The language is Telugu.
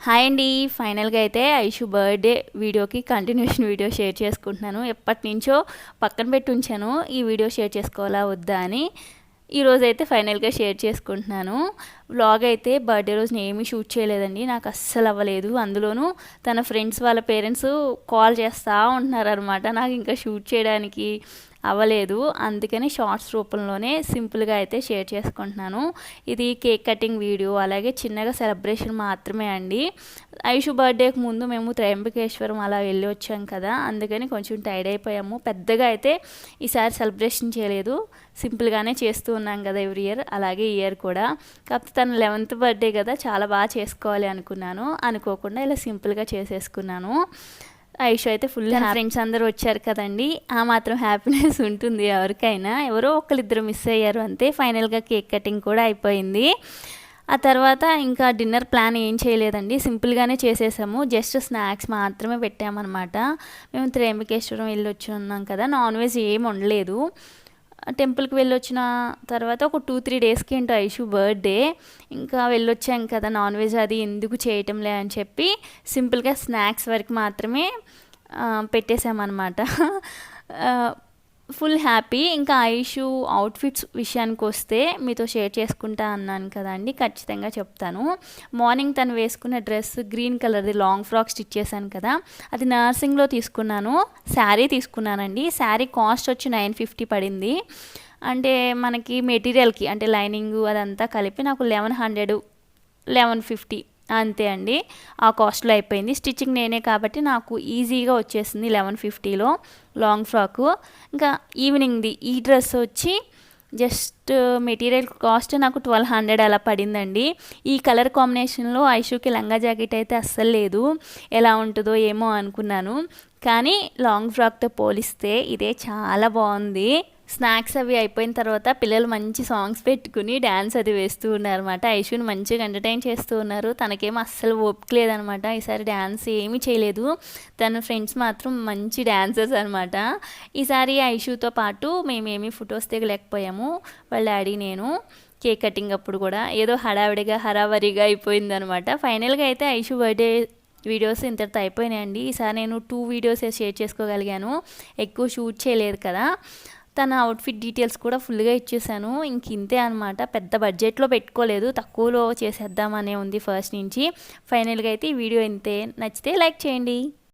హాయ్ అండి. ఫైనల్గా అయితే ఐషు బర్త్డే వీడియోకి కంటిన్యూషన్ వీడియో షేర్ చేసుకుంటున్నాను. ఎప్పటి నుంచో పక్కన పెట్టి ఉంచాను ఈ వీడియో షేర్ చేసుకోవాలా వద్దా అని. ఈరోజైతే ఫైనల్గా షేర్ చేసుకుంటున్నాను. వ్లాగ్ అయితే బర్త్డే రోజున ఏమీ షూట్ చేయలేదండి, నాకు అస్సలు అవ్వలేదు. అందులోనూ తన ఫ్రెండ్స్ వాళ్ళ పేరెంట్స్ కాల్ చేస్తూ ఉంటున్నారు అనమాట. నాకు ఇంకా షూట్ చేయడానికి అవ్వలేదు, అందుకని షార్ట్స్ రూపంలోనే సింపుల్గా అయితే షేర్ చేసుకుంటున్నాను. ఇది కేక్ కటింగ్ వీడియో, అలాగే చిన్నగా సెలబ్రేషన్ మాత్రమే అండి. ఐషు బర్త్డేకి ముందు మేము త్రయంబకేశ్వరం అలా వెళ్ళి వచ్చాం కదా, అందుకని కొంచెం టైర్డ్ అయిపోయాము. పెద్దగా అయితే ఈసారి సెలబ్రేషన్ చేయలేదు, సింపుల్గానే చేస్తూ ఉన్నాం కదా ఎవ్రీ ఇయర్, అలాగే ఈ ఇయర్ కూడా. కాకపోతే తన 11th బర్త్డే కదా, చాలా బాగా చేసుకోవాలి అనుకున్నాను. అనుకోకుండా ఇలా సింపుల్గా చేసేసుకున్నాను. ఐషు అయితే ఫుల్ ఫ్రెండ్స్ అందరూ వచ్చారు కదండి, ఆ మాత్రం హ్యాపీనెస్ ఉంటుంది ఎవరికైనా. ఎవరో ఒకరిద్దరు మిస్ అయ్యారు అంతే. ఫైనల్గా కేక్ కటింగ్ కూడా అయిపోయింది. ఆ తర్వాత ఇంకా డిన్నర్ ప్లాన్ ఏం చేయలేదండి, సింపుల్గానే చేసేసాము. జస్ట్ స్నాక్స్ మాత్రమే పెట్టామన్నమాట. మేము త్రయంబకేశ్వరం వెళ్ళి వచ్చి ఉన్నాం కదా, నాన్ వెజ్ ఏం వండలేదు. టెంపుల్కి వెళ్ళొచ్చిన తర్వాత ఒక 2-3 డేస్కి ఏంటో ఐషు బర్త్డే, ఇంకా వెళ్ళొచ్చాం కదా, నాన్ వెజ్ అది ఎందుకు చేయటంలే అని చెప్పి సింపుల్గా స్నాక్స్ వరకు మాత్రమే పెట్టేశామన్నమాట. Full happy. ఇంకా ఐషు అవుట్ఫిట్స్ విషయానికి వస్తే మీతో షేర్ చేసుకుంటా అన్నాను కదండి, ఖచ్చితంగా చెప్తాను. మార్నింగ్ తను వేసుకున్న డ్రెస్ గ్రీన్ కలర్ది లాంగ్ ఫ్రాక్ స్టిచ్ చేశాను కదా, అది నర్సింగ్లో తీసుకున్నాను. శారీ తీసుకున్నానండి. శారీ కాస్ట్ వచ్చి 950 పడింది. అంటే మనకి మెటీరియల్కి అంటే లైనింగ్ అదంతా కలిపి నాకు 1100 1150 అంతే అండి, ఆ కాస్ట్లో అయిపోయింది. స్టిచ్చింగ్ నేనే కాబట్టి నాకు ఈజీగా వచ్చేసింది 1150లో లాంగ్ ఫ్రాకు. ఇంకా ఈవినింగ్ది ఈ డ్రెస్ వచ్చి జస్ట్ మెటీరియల్ కాస్ట్ నాకు 1200 అలా పడిందండి. ఈ కలర్ కాంబినేషన్లో ఐషుకి లంగా జాకెట్ అయితే అస్సలు లేదు, ఎలా ఉంటుందో ఏమో అనుకున్నాను. కానీ లాంగ్ ఫ్రాక్తో పోలిస్తే ఇదే చాలా బాగుంది. స్నాక్స్ అవి అయిపోయిన తర్వాత పిల్లలు మంచి సాంగ్స్ పెట్టుకుని డ్యాన్స్ అది వేస్తూ ఉన్నారనమాట. ఐషుని మంచిగా ఎంటర్టైన్ చేస్తూ ఉన్నారు. తనకేమో అస్సలు ఓపిక లేదనమాట, ఈసారి డ్యాన్స్ ఏమీ చేయలేదు. తన ఫ్రెండ్స్ మాత్రం మంచి డ్యాన్సర్స్ అనమాట. ఈసారి ఐషుతో పాటు మేమేమీ ఫొటోస్ దిగలేకపోయాము, వాళ్ళ డాడీ నేను. కేక్ కటింగ్ అప్పుడు కూడా ఏదో హడావిడిగా హరావరిగా అయిపోయిందనమాట. ఫైనల్గా అయితే ఐషు బర్త్డే వీడియోస్ ఇంతటితో అయిపోయినాయండి. ఈసారి నేను 2 వీడియోస్ షేర్ చేసుకోగలిగాను, ఎక్కువ షూట్ చేయలేదు కదా. తన అవుట్ఫిట్ డీటెయిల్స్ కూడా ఫుల్గా ఇచ్చేసాను. ఇంక ఇంతే అనమాట, పెద్ద బడ్జెట్లో పెట్టుకోలేదు, తక్కువలో చేసేద్దామనే ఉంది ఫస్ట్ నుంచి. ఫైనల్గా అయితే ఈ వీడియో ఇంతే. నచ్చితే లైక్ చేయండి.